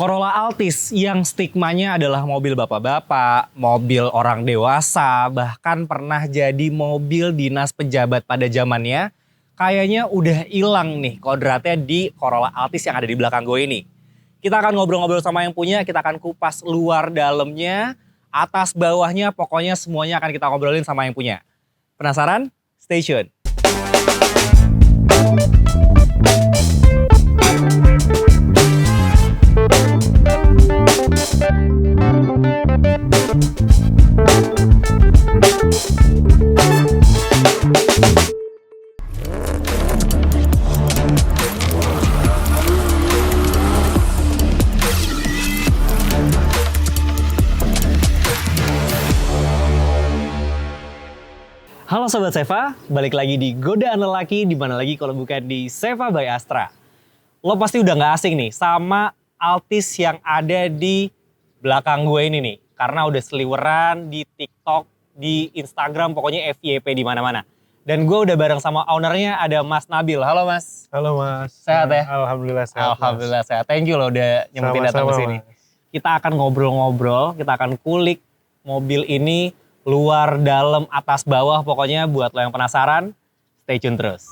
Corolla Altis yang stigmanya adalah mobil bapak-bapak, mobil orang dewasa, bahkan pernah jadi mobil dinas pejabat pada zamannya, kayaknya udah hilang nih kodratnya di Corolla Altis yang ada di belakang gue ini. Kita akan ngobrol-ngobrol sama yang punya, kita akan kupas luar dalamnya, atas bawahnya, pokoknya semuanya akan kita ngobrolin sama yang punya. Penasaran? Stay tune. Halo Sobat Seva, balik lagi di Godaan Lelaki, di mana lagi kalau bukan di Seva by Astra. Lo pasti udah gak asing nih sama Altis yang ada di belakang gue ini nih. Karena udah seliweran di TikTok, di Instagram, pokoknya FYP di mana-mana. Dan gue udah bareng sama ownernya, ada Mas Nabil. Halo Mas. Halo Mas. Sehat ya? Alhamdulillah sehat. Alhamdulillah sehat. Thank you lo udah nyempetin datang ke sini. Kita akan ngobrol-ngobrol, kita akan kulik mobil ini luar, dalam, atas, bawah, pokoknya buat lo yang penasaran, stay tune terus.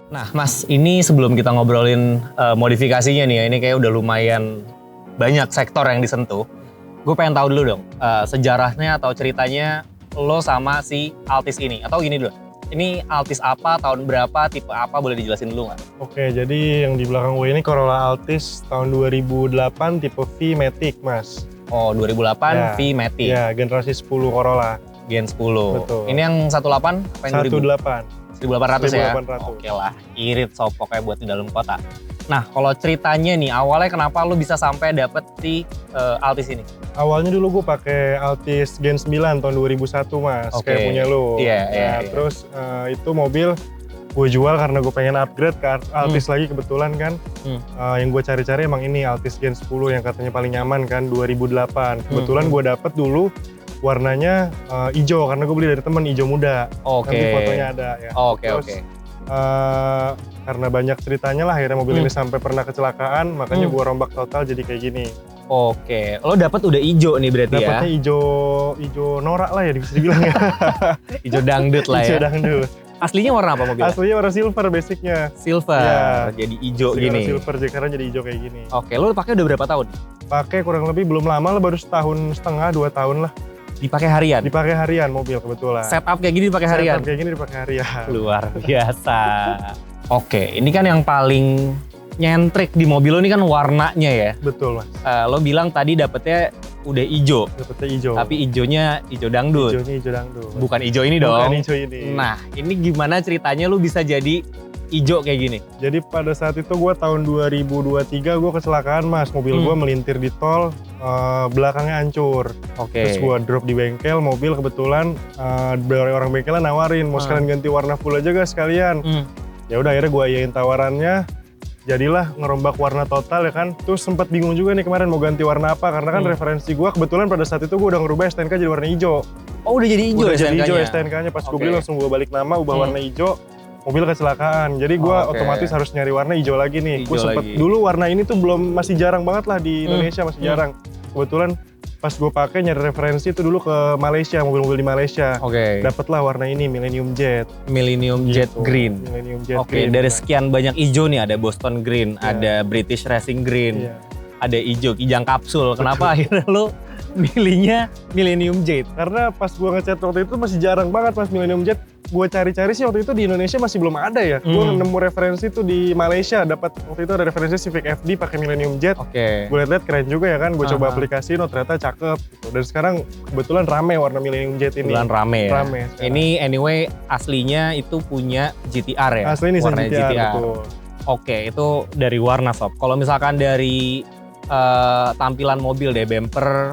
Nah Mas, ini sebelum kita ngobrolin modifikasinya nih ya, ini kayak udah lumayan banyak sektor yang disentuh. Gue pengen tahu dulu dong, sejarahnya atau ceritanya lo sama si Altis ini. Atau gini dulu, ini Altis apa, tahun berapa, tipe apa, boleh dijelasin dulu nggak? Oke, jadi yang di belakang gue ini Corolla Altis tahun 2008 tipe V Matic, Mas. Oh, 2008 ya, V Matic. Ya, generasi 10 Corolla. Gen 10. Betul. Ini yang 18 apa yang 18. 1800 ya? 1800. Oke lah, irit sopoknya buat di dalam kota. Nah, kalau ceritanya nih, awalnya kenapa lu bisa sampai dapet si Altis ini? Awalnya dulu gue pakai Altis Gen 9 tahun 2001, Mas. Oke. Kayak punya lu. Iya. Terus itu mobil gue jual karena gue pengen upgrade ke Altis lagi kebetulan kan. Yang gue cari-cari emang ini Altis Gen 10 yang katanya paling nyaman kan 2008. Kebetulan gue dapet dulu warnanya hijau karena gue beli dari temen hijau muda. Oke. Nanti fotonya ada ya. Oke. Karena banyak ceritanya lah akhirnya mobil ini sampai pernah kecelakaan, makanya gue rombak total jadi kayak gini. Oke, lo dapet udah hijau nih berarti ya? Dapatnya hijau norak lah ya bisa dibilang ya. Hijau dangdut lah ya? Hijau dangdut. Aslinya warna apa mobilnya? Aslinya warna silver basicnya. Silver, ya. Jadi hijau gini? Silver, sekarang jadi hijau kayak gini. Oke, lo pakai udah berapa tahun? Pakai kurang lebih belum lama lah, baru setahun setengah, 2 tahun lah. Dipakai harian? Dipakai harian mobil kebetulan. Setup kayak gini dipakai harian? Setup kayak gini dipakai harian. Luar biasa. Oke, ini kan yang paling nyentrik di mobil lo ini kan warnanya ya? Betul Mas. Lo bilang tadi dapetnya udah hijau. Dapetnya hijau. Tapi hijaunya hijau dangdut. Hijaunya hijau dangdut. Bukan hijau ini dong? Bukan hijau ini. Nah, ini gimana ceritanya lu bisa jadi hijau kayak gini? Jadi pada saat itu gue tahun 2023 gue kecelakaan Mas. Mobil gue melintir di tol, belakangnya hancur. Oke. Terus gue drop di bengkel, mobil kebetulan dari orang bengkelnya nawarin, mau sekalian ganti warna full aja gak sekalian? Ya udah akhirnya gue iyain tawarannya, jadilah ngerombak warna total ya kan. Terus sempat bingung juga nih kemarin mau ganti warna apa, karena kan referensi gue kebetulan pada saat itu gue udah ngerubah STNK jadi warna hijau. Oh udah jadi hijau udah STNK-nya? Jadi hijau STNK-nya, pas gue beli langsung gue balik nama, ubah warna hijau, mobil kecelakaan. Jadi gue otomatis harus nyari warna hijau lagi nih. Gue sempet dulu warna ini tuh masih jarang banget lah di Indonesia, masih jarang. Kebetulan pas gue pakai nyari referensi itu dulu ke Malaysia, mobil-mobil di Malaysia. Oke. Dapatlah warna ini, Millennium Jet. Millennium Jet Green. Millennium Jet Green. Dari sekian banyak hijau nih, ada Boston Green, ada British Racing Green, ada hijau kijang kapsul. Kenapa akhirnya lo milihnya Millennium Jet? Karena pas gue ngecat waktu itu masih jarang banget Mas Millennium Jet. Gue cari-cari sih waktu itu di Indonesia masih belum ada ya. Gue nemu referensi tuh di Malaysia, dapat waktu itu ada referensi Civic FD pakai Millennium Jet. Oke. Gue liat keren juga ya kan. Gue coba aplikasiin, ternyata cakep. Gitu. Dan sekarang kebetulan rame warna Millennium Jet ini. Kebetulan rame ya. Rame. Ini anyway aslinya itu punya GTR ya. Asli ini warna GTR. Betul. Oke, itu dari warna sob. Kalau misalkan dari tampilan mobil deh, bumper,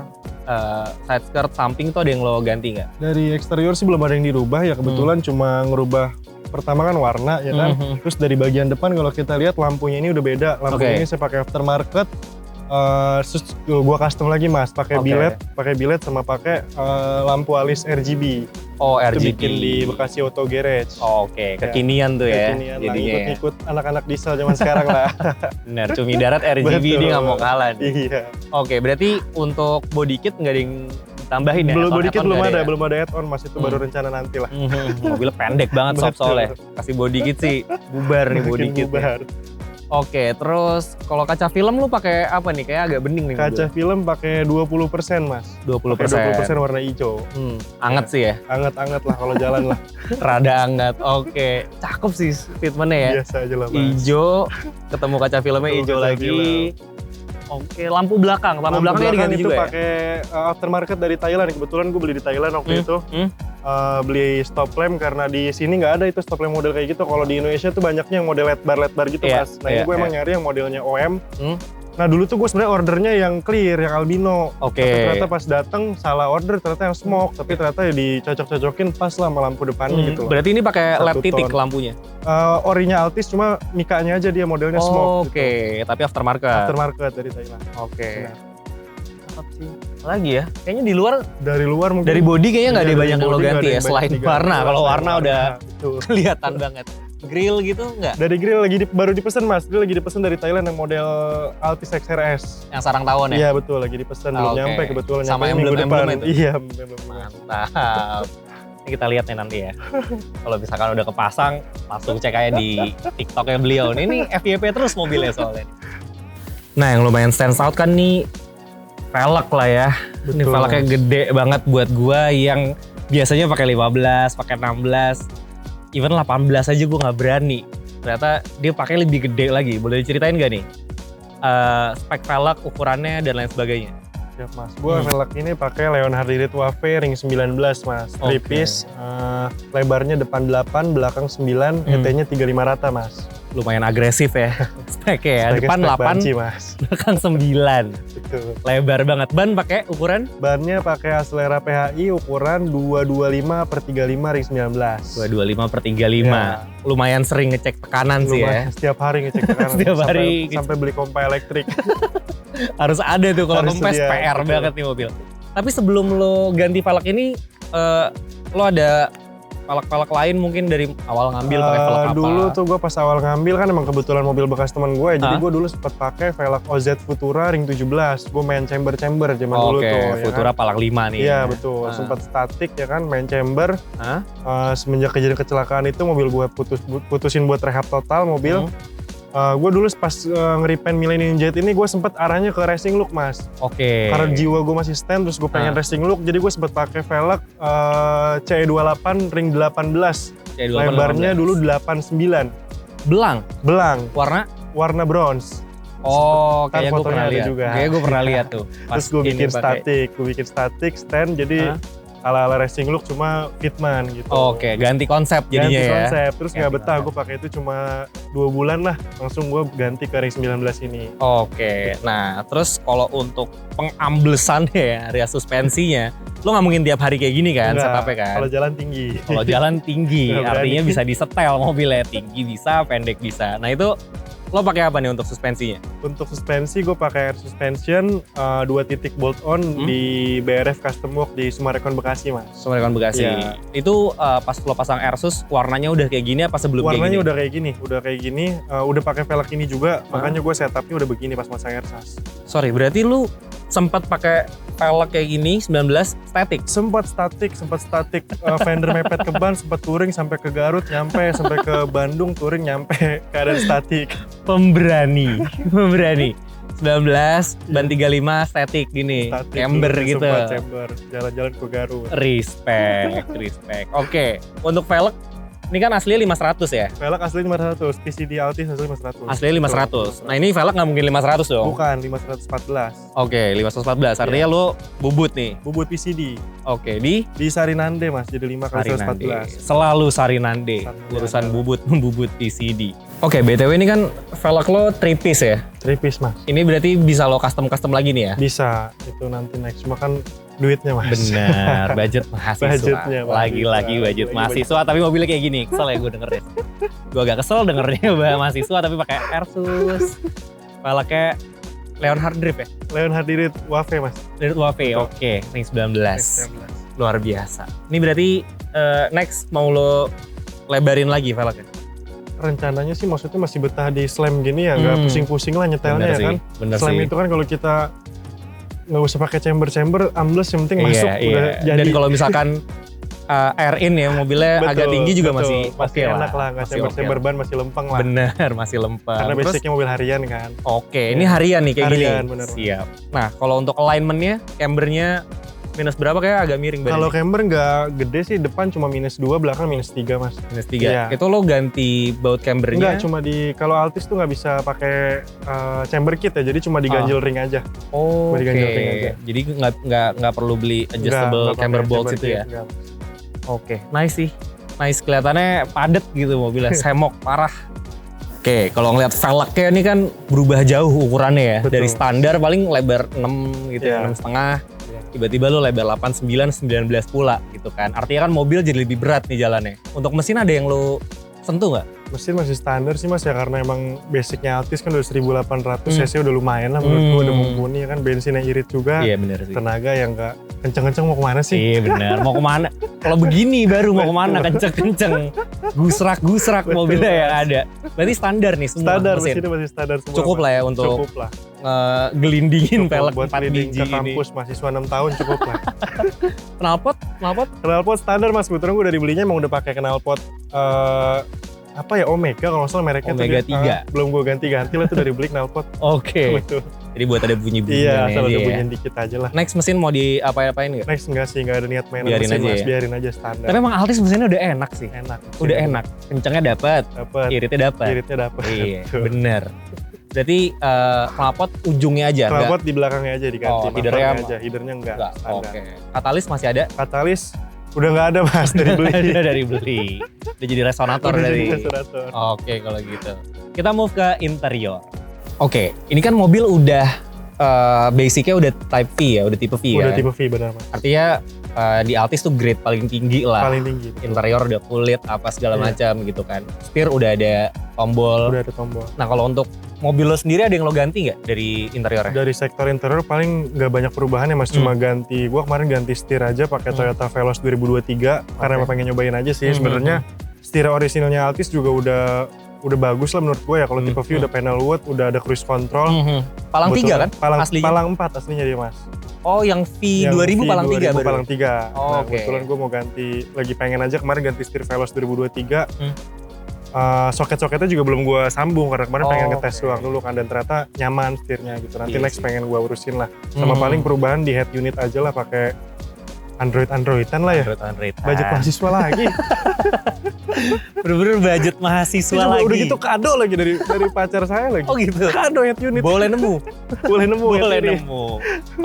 side skirt, samping tuh ada yang lo ganti nggak? Dari eksterior sih belum ada yang dirubah ya, kebetulan cuma ngerubah pertama kan warna ya kan. Terus dari bagian depan kalau kita lihat lampunya ini udah beda. Lampunya ini saya pakai aftermarket. Terus gua custom lagi mas, pakai bilet sama pakai lampu alis RGB. Oh, Itu RGB. bikin di Bekasi Auto Garage. Oke, kekinian tuh ya. Kekinian lah, Jadinya ya. ikut anak-anak diesel zaman sekarang lah. Benar, cumi darat RGB Betul. dia nggak mau kalah nih. Iya. Oke, berarti untuk body kit nggak ada yang tambahin ya? Belum Add-on- body kit add-on belum nggak ada, ya? belum ada add-on mas, itu baru rencana nanti lah. Mobilnya pendek banget sob Betul. soalnya. Kasih body kit sih bubar nih body Makin kit. bubar. Oke, terus kalau kaca film lu pakai apa nih? Kayak agak bening nih. Kaca film pakai 20% mas. 20%. Pakai 20% warna hijau. Anget sih ya. Anget-anget lah kalau jalan lah. Rada anget. Oke, cakep sih fitmentnya ya. Biasa aja lah mas. Hijau, ketemu kaca filmnya Ketemu hijau kaca lagi. film. Oke, lampu belakang. Lampu belakangnya diganti itu juga ya? pakai aftermarket dari Thailand. Kebetulan gue beli di Thailand waktu itu. Beli stop lamp karena di sini nggak ada itu stop lamp model kayak gitu. Kalau di Indonesia tuh banyaknya yang model LED-bar gitu Iya, mas. Nah ini iya, gue emang iya. nyari yang modelnya OM. Nah dulu tuh gue sebenarnya ordernya yang clear, yang albino. Oke. Tapi ternyata pas datang salah order, ternyata yang smoke. Tapi ternyata ya dicocok-cocokin pas lah sama lampu depannya gitu loh. Berarti ini pakai 1 LED titik ton. lampunya? Orinya Altis cuma mikanya aja dia modelnya smoke. Oke, Gitu. tapi aftermarket. Aftermarket dari Thailand. Oke. Benar. Cakep sih. Lagi ya? Kayaknya di luar, Dari luar mungkin. dari body kayaknya nggak ada Iya, banyak dari yang lo body nggak ganti ada ya, yang selain banyak diganti. warna. Kalau Selain warna udah betul. kelihatan banget. Grill gitu nggak? Dari grill lagi baru dipesan mas, grill lagi dipesan dari Thailand yang model Altis XRS. Yang sarang tawon ya? Iya betul, lagi dipesan belum Oke. nyampe kebetulan. Sama nyampe minggu emblem-emblem depan. itu? Iya, emblem. Mantap. Ini kita lihat nih nanti ya. Kalau misalkan udah kepasang, langsung cek aja di TikToknya beliau. Ini FYP terus mobilnya soalnya. Nah yang lumayan stands out kan nih velg lah ya. Ini Betul, velgnya Mas. gede banget buat gua yang biasanya pakai 15, pakai 16, even 18 aja gua nggak berani. Ternyata dia pakai lebih gede lagi. Boleh diceritain gak nih? Spek velg, ukurannya dan lain sebagainya. Siap mas, gua velg ini pakai Leonhard Irit Wave ring 19 mas. Oke. 3 piece, lebarnya depan 8, belakang 9, ET-nya 35 rata mas. Lumayan agresif ya speknya ya. Speknya Depan spek 8, banci, mas. belakang 9. Betul. Lebar banget. Ban pakai ukuran Bannya pakai Acelera PHI ukuran 225 per 35 ring 19. 225 per 35. Ya. Lumayan sering ngecek tekanan sih ya. Lumayan, setiap hari ngecek tekanan. Setiap hari. Sampai beli kompa elektrik. Harus ada tuh kalau Harus kempes sedia, PR betul. banget nih mobil. Tapi sebelum lo ganti velg ini, lo ada velg-velg lain mungkin dari awal ngambil pakai velg apa? Dulu tuh gue pas awal ngambil kan emang kebetulan mobil bekas teman gue ya. Jadi Hah? gue dulu sempet pakai velg OZ Futura ring 17. Gue main chamber-chamber zaman dulu Oke, tuh. ya Futura kan. palak 5 nih. Iya betul, Ah. sempat statik ya kan, main chamber. Hah? Semenjak kejadian kecelakaan itu mobil gue putusin buat rehab total mobil. Gue dulu pas ngeripen Millennium Jet ini gue sempet arahnya ke racing look mas. Oke. Karena jiwa gue masih stand terus gue pengen racing look, jadi gue sempet pakai velg CE28 ring 18. Ya, 28, Lebarnya 18. dulu 89. belang. Belang, Warna? warna bronze. Oh, Ntar kayaknya gue fotonya pernah ada lihat. juga. Kayaknya gue pernah lihat tuh. Pas Terus gue ini bikin pakai. statik, stand jadi ala-ala racing look cuma fitman gitu. Oke, ganti konsep jadinya Ganti ya. konsep, terus nggak Ganti betah konsep. gue pakai itu cuma 2 bulan lah, langsung gue ganti ke ring 19 ini. Oke, nah terus kalau untuk pengamblesannya ya, area suspensinya, lo nggak mungkin tiap hari kayak gini kan Enggak, setupnya kan? Kalau jalan tinggi. Kalau jalan tinggi, Nggak berani. artinya bisa disetel mobilnya, tinggi bisa, pendek bisa. Nah itu lo pakai apa nih untuk suspensinya? Untuk suspensi gue pakai air suspension 2 titik bolt on di BRF Custom Work di Sumarekon Bekasi mas. Sumarekon Bekasi. Iya. Itu pas lo pasang Airsus, warnanya udah kayak gini apa sebelum Warnanya kayak gini? udah kayak gini, udah pakai velg ini juga, makanya gue setupnya udah begini pas masang Airsas. Sorry, berarti lu sempat pakai velg kayak gini 19 static? Sempat statik, fender mepet ke ban, sempat touring sampai ke Garut, nyampe sampai ke Bandung, touring nyampe keadaan statik. Pemberani. 19, ban 35 static gini, Statik camber dulu, gitu. sempat chamber, jalan-jalan ke Garut. Respect. Oke, untuk velg, ini kan aslinya 500 ya? Velg asli 500, PCD Altis asli 500. Aslinya 500. Nah ini velg nggak mungkin 500 dong? Bukan, 514. Oke, 514. Artinya lu bubut nih. Bubut PCD. Oke, di Di Sarinande mas, jadi 5 kali Sarinande. 114. Selalu Sarinande. Sarinande. Urusan bubut PCD. Oke, BTW ini kan velg lo 3 piece ya? 3 piece mas. Ini berarti bisa lo custom lagi nih ya? Bisa, itu nanti next. Cuma kan duitnya mas. Benar, budget mahasiswa. Budgetnya mahasiswa. Lagi-lagi budget Lagi-lagi mahasiswa, tapi mobilnya kayak gini. Kesel ya gue dengernya. Gue agak kesel dengernya mahasiswa tapi pakai Airsus. Velgnya Leonhard Drift ya? Leonhard Drift Wave mas. Drift Wave, oke. Ring 19. Luar biasa. Ini berarti next mau lo lebarin lagi velgnya? Rencananya sih maksudnya masih betah di slam gini ya, nggak pusing-pusing lah nyetelnya ya kan. Bener slam sih. itu kan kalau kita nggak usah pakai chamber, ambles yang penting masuk udah jadi. Dan kalau misalkan air in ya mobilnya agak tinggi juga masih oke lah. Enak lah, nggak chamber ban masih lempeng lah. Bener, masih lempeng. Karena basicnya mobil harian kan. Oke, ini harian nih kayak harian, gini. Bener. Siap. Nah kalau untuk alignmentnya, cambernya minus berapa kayak agak miring badannya? Kalau camber nggak gede sih, depan cuma -2, belakang -3 mas. -3. Iya. Itu lo ganti baut cambernya? Enggak, cuma kalau Altis tuh nggak bisa pakai chamber kit ya, jadi cuma diganjel ring aja. Oh, oke. Diganjel ring aja. Jadi nggak perlu beli adjustable Nggak camber pakai bolts chamber itu kit, ya? enggak. Oke, nice sih. Nice, kelihatannya padet gitu mobilnya, semok parah. Oke, kalau ngeliat velgnya ini kan berubah jauh ukurannya ya. Betul. Dari standar paling lebar 6 gitu ya, 6,5. Tiba-tiba lo lebar 89, 19 pula gitu kan. Artinya kan mobil jadi lebih berat nih jalannya. Untuk mesin ada yang lo sentuh nggak? Mesin masih standar sih mas ya, karena emang basicnya Altis kan udah 1800 cc udah lumayan lah menurut gue, udah mumpuni ya kan. Bensinnya irit juga, Iya bener sih. tenaga yang nggak kenceng-kenceng mau kemana sih? Iya bener, mau kemana? Kalau begini baru mau kemana, kenceng-kenceng. Gusrak-gusrak mobilnya yang ada. Berarti standar nih semua Standar, mesin. mesinnya masih standar semua. Cukup Mas. lah ya untuk Cukup lah. gelindingin velg Buat 4 leading biji ke ini. kampus mahasiswa 6 tahun cukup lah. Knalpot? Knalpot standar mas, kebetulan gue dari belinya emang udah pakai knalpot apa ya, Omega kalau nggak salah mereknya. Omega tuh 3. Belum gue ganti-ganti lah tuh dari beli knalpot. Oke. Betul. Jadi buat ada bunyi-bunyi Iya, asal ada aja ya. bunyi dikit aja lah. Next mesin mau diapa-apain nggak? Next enggak sih, nggak ada niat main Biarin mesin aja mas, ya. biarin aja standar. Tapi emang Altis mesinnya udah enak sih. Enak. Udah enak. Kencengnya dapat, Dapat. iritnya dapat. Iritnya dapat. Iya, bener. Berarti knalpot ujungnya aja enggak? Knalpot di belakangnya aja diganti. Oh, headernya aja. Headernya enggak. Standar. Oke. Katalis masih ada? Katalis udah nggak ada mas dari beli. Ada dari beli. Udah jadi resonator Udah dari. jadi resonator. Oke, kalau gitu. Kita move ke interior. Oke, ini kan mobil udah basicnya udah type V ya, udah tipe V ya. Udah tipe V benar mas. Artinya di Altis tuh grade paling tinggi lah. Paling tinggi. Interior udah kulit apa segala Iya. macam gitu kan. Setir udah ada tombol. Udah ada tombol. Nah kalau untuk mobil lo sendiri ada yang lo ganti nggak dari interiornya? Dari sektor interior paling nggak banyak perubahan ya mas, cuma ganti. Gua kemarin ganti setir aja pakai Toyota Veloz 2023 karena emang pengen nyobain aja sih. Sebenarnya setir orisinalnya Altis juga udah bagus lah menurut gue ya. Kalau tipe V udah panel wood, udah ada cruise control. Palang 3 kan? Palang, aslinya? palang 4 aslinya dia mas. Oh yang V2000 palang 3 baru? Palang 3. Oh, Nah, oke. kebetulan gue mau ganti, lagi pengen aja kemarin ganti setir Veloz 2023. Soket-soketnya juga belum gue sambung karena kemarin pengen ngetes doang dulu kan, dan ternyata nyaman setirnya gitu. Nanti next pengen gue urusin lah. Sama paling perubahan di head unit aja lah, pakai Androidan lah ya. Android. Budget mahasiswa lagi. Bener-bener budget mahasiswa lagi. Udah gitu kado lagi dari pacar saya lagi. Oh gitu? Kado head unit. Boleh nemu? Boleh nemu head Boleh unit. nemu.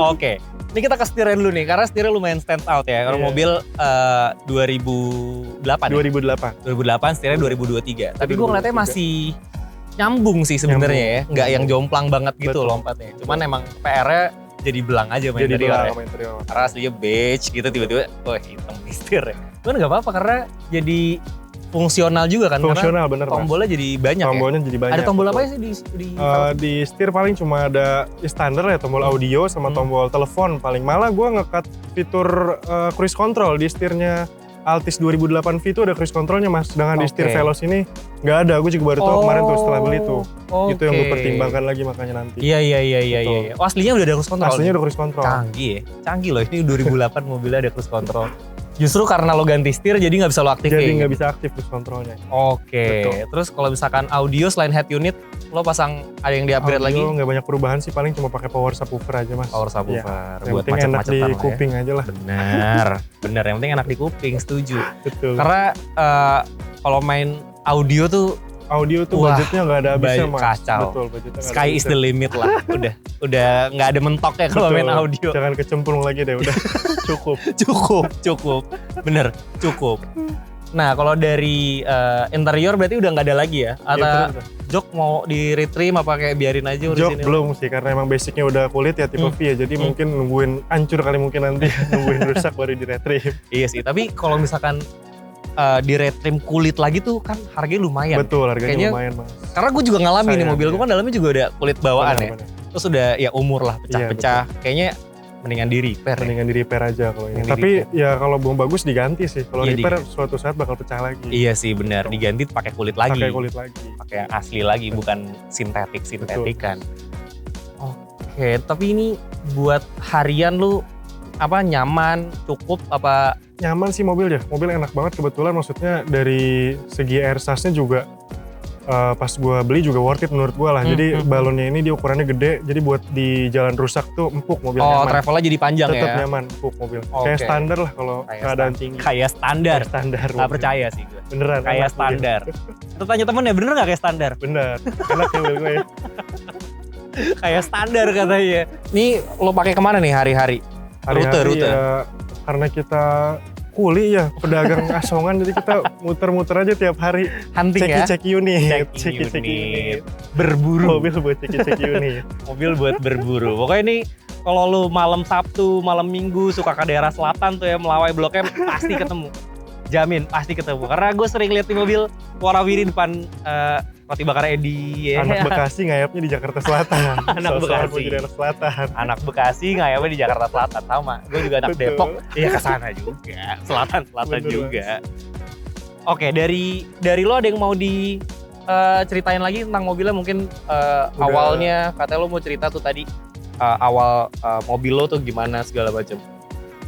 Oke. Ini kita ke setirnya dulu nih, karena setirnya lumayan stand out ya. Kalau Iya. mobil 2008 ya? 2008. 2008, setirnya 2023. Tapi gue ngeliatnya 2023. masih nyambung sih sebenarnya ya. Nggak yang jomplang banget gitu Betul. lompatnya. Cuman emang PR-nya jadi belang aja main Jadi interior ya. sama interior. Karena aslinya beige gitu, tiba-tiba wah hitam nih setir ya. Cuman nggak apa-apa karena jadi fungsional juga kan. Fungsional bener Karena mas. tombolnya jadi banyak Tombolnya ya. jadi banyak. Ada tombol betul. apa sih di Di setir paling cuma ada standar ya, tombol audio sama tombol telepon paling. Malah gue nge-cut fitur cruise control di setirnya Altis 2008 V itu ada cruise controlnya mas. Sedangkan di setir Oke. Veloz ini nggak ada. Gue juga baru tahu kemarin tuh setelah beli tuh. Itu yang gue Oke. pertimbangkan lagi makanya nanti. Iya. Betul. Oh, aslinya udah ada cruise control. Aslinya udah cruise control. Canggih ya. Canggih loh, ini 2008 mobilnya ada cruise control. Justru karena lo ganti setir jadi nggak bisa lo aktifin. Jadi nggak bisa aktif cruise controlnya. Oke. Betul. Terus kalau misalkan audio selain head unit, lo pasang ada yang di-upgrade lagi? Nggak banyak perubahan sih, paling cuma pakai power subwoofer aja mas. Power subwoofer Iya. Yang buat penting enak macet-macetan di lah ya. kuping aja lah. Bener. Yang penting enak di kuping, setuju. Betul. Karena kalau main audio tuh Audio tuh wah, budgetnya nggak ada habisnya mas. kacau. Betul, budgetnya nggak ada sky is the habisnya. limit lah. Udah nggak ada mentoknya kalau Betul. main audio. Jangan kecemplung lagi deh, udah cukup. Cukup. Bener, cukup. Nah kalau dari interior berarti udah nggak ada lagi ya? Atau bener. jok mau di retrim apa kayak biarin aja Jok urusin belum sih, karena emang basicnya udah kulit ya tipe V ya, jadi mungkin nungguin hancur kali mungkin nanti, nungguin rusak baru di retrim. Iya sih, tapi kalau misalkan di retrim kulit lagi tuh kan harganya lumayan. Betul, harganya Kayaknya lumayan mas. Karena gue juga ngalamin nih Sayang, mobil gue ya. kan dalamnya juga ada kulit bawaan ya. Benar-benar. Terus udah ya umur lah pecah-pecah. Kayaknya mendingan di repair. Mendingan di repair aja kalau ini. Tapi ya kalau belum bagus diganti sih. Kalau repair suatu saat bakal pecah lagi. Iya sih benar, diganti pakai kulit lagi. Pakai kulit lagi. Pakai yang asli lagi, bukan sintetik kan. Oke, tapi ini buat harian lu apa nyaman, cukup apa? Nyaman sih mobil ya. Mobil enak banget kebetulan, maksudnya dari segi air SAS-nya juga pas gue beli juga worth it menurut gue lah. Jadi balonnya ini dia ukurannya gede, jadi buat di jalan rusak tuh empuk mobil nyaman. Travelnya jadi panjang tetap ya? Tetap nyaman, empuk mobil. Kayak standar lah kalau keadaan tinggi. Kayak standar? Kayak standar. Gak percaya sih gue. Beneran. Kayak standar. Itu tanya temen ya, bener gak kayak standar? Bener, enak ya mobil gue ya. Kayak standar katanya. Ini lo pakai kemana nih hari-hari? Rute. Ya, karena kita kuli ya, pedagang asongan, jadi kita muter-muter aja tiap hari. Hunting ya? Ceki unit. Berburu. Mobil buat ceki unit. Mobil buat berburu. Pokoknya ini kalau lu malam Sabtu, malam Minggu suka ke daerah selatan tuh ya, Melawai Blok M, pasti ketemu. Jamin pasti ketemu. Karena gue sering lihat di mobil warawiri depan roti bakar Edi. Ya. Anak Bekasi ngayapnya di Jakarta Selatan. Anak Bekasi. Di daerah selatan. Anak Bekasi ngayapnya di Jakarta Selatan, sama. Gue juga anak Depok, iya kesana juga. Selatan juga. Oke, dari lo ada yang mau ceritain lagi tentang mobilnya mungkin awalnya, katanya lo mau cerita tuh tadi awal mobil lo tuh gimana segala macam.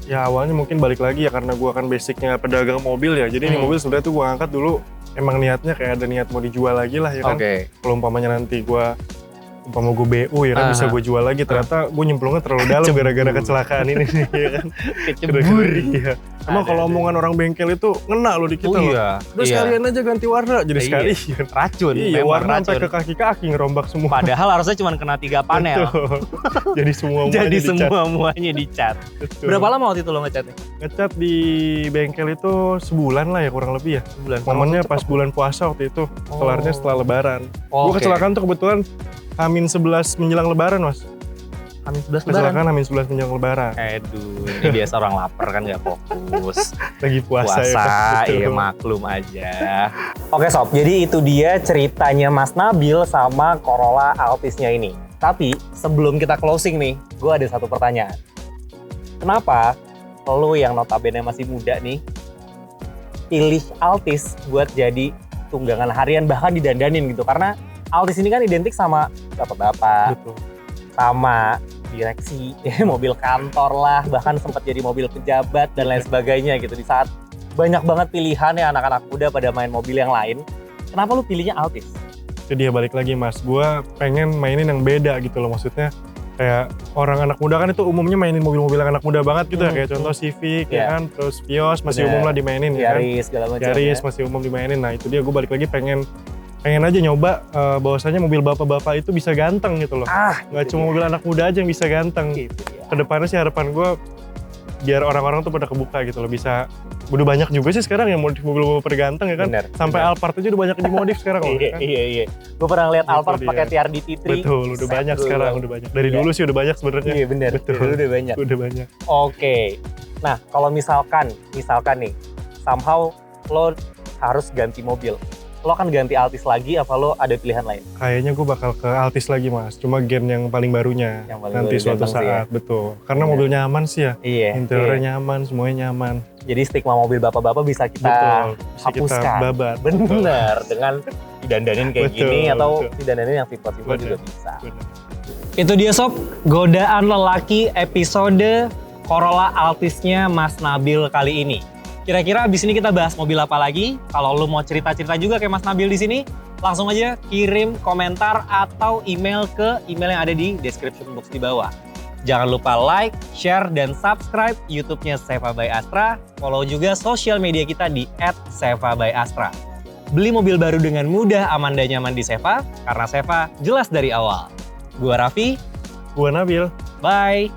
Ya awalnya mungkin balik lagi ya karena gue kan basicnya pedagang mobil ya. Jadi ini mobil sebenarnya tuh gue angkat dulu emang niatnya kayak ada niat mau dijual lagi lah ya kan. Kalau umpamanya nanti gue gue BU ya kan bisa gue jual lagi. Ternyata gue nyemplungnya terlalu dalam gara-gara kecelakaan ini nih ya kan. Kecebur. Iya. Emang kalau omongan orang bengkel itu ngena loh di kita loh. Udah sekalian aja ganti warna. Jadi sekalian. Racun. Iya, warna sampai ke kaki-kaki ngerombak semua. Padahal harusnya cuma kena 3 panel. Jadi semuanya dicat. Berapa lama waktu itu lo ngecatnya? Ngecat di bengkel itu sebulan lah ya kurang lebih ya. Momennya pas bulan puasa waktu itu. Kelarnya setelah lebaran. Gue kecelakaan tuh kebetulan H-11 menjelang lebaran, Mas. H-11 lebaran? Kecelakaan H-11 menjelang lebaran. Aduh, ini biasa orang lapar kan gak fokus. Lagi puasa ya kan? Iya maklum aja. Oke sob, jadi itu dia ceritanya Mas Nabil sama Corolla Altis-nya ini. Tapi sebelum kita closing nih, gue ada satu pertanyaan. Kenapa lo yang notabene masih muda nih, pilih Altis buat jadi tunggangan harian bahkan didandanin gitu? Karena Altis ini kan identik sama bapak-bapak, sama direksi, mobil kantor lah, bahkan sempat jadi mobil pejabat dan lain sebagainya gitu. Di saat banyak banget pilihan ya anak-anak muda pada main mobil yang lain, kenapa lu pilihnya Altis? Jadi ya balik lagi Mas, gue pengen mainin yang beda gitu loh, maksudnya kayak orang anak muda kan itu umumnya mainin mobil-mobil anak muda banget gitu ya, kayak contoh Civic ya kan, terus Vios masih umum lah dimainin ya kan, Yaris masih umum dimainin. Nah itu dia, gue balik lagi pengen aja nyoba bahwasanya mobil bapak-bapak itu bisa ganteng gitu loh. Nggak cuma mobil anak muda aja yang bisa ganteng. Kedepannya sih harapan gue biar orang-orang tuh pada kebuka gitu loh, bisa. Udah banyak juga sih sekarang yang modif mobil pada ganteng ya kan. Sampai Alphard aja udah banyak dimodif sekarang loh. Iya. Gue pernah lihat Alphard pakai TRD T3. Betul, udah banyak sekarang, udah banyak. Dari dulu sih udah banyak sebenarnya. Iya benar. Betul. Udah banyak. Oke. Nah kalau misalkan nih, somehow lo harus ganti mobil, lo akan ganti Altis lagi apa lo ada pilihan lain? Kayaknya gue bakal ke Altis lagi Mas, cuma gen yang paling barunya nanti suatu saat, betul. Karena mobil nyaman sih ya, interiornya nyaman, semuanya nyaman. Jadi stigma mobil bapak-bapak bisa kita hapuskan. Kita babat. Bener, dengan didandanin kayak gini atau didandanin yang simpel-simpel juga bisa. Itu dia sob, godaan lelaki episode Corolla Altis-nya Mas Nabil kali ini. Kira-kira abis ini kita bahas mobil apa lagi? Kalau lo mau cerita-cerita juga kayak Mas Nabil di sini, langsung aja kirim komentar atau email ke email yang ada di description box di bawah. Jangan lupa like, share, dan subscribe YouTube-nya Seva by Astra. Follow juga sosial media kita di @seva_by_astra. Beli mobil baru dengan mudah, aman, dan nyaman di Seva, karena Seva jelas dari awal. Gua Raffi. Gua Nabil. Bye.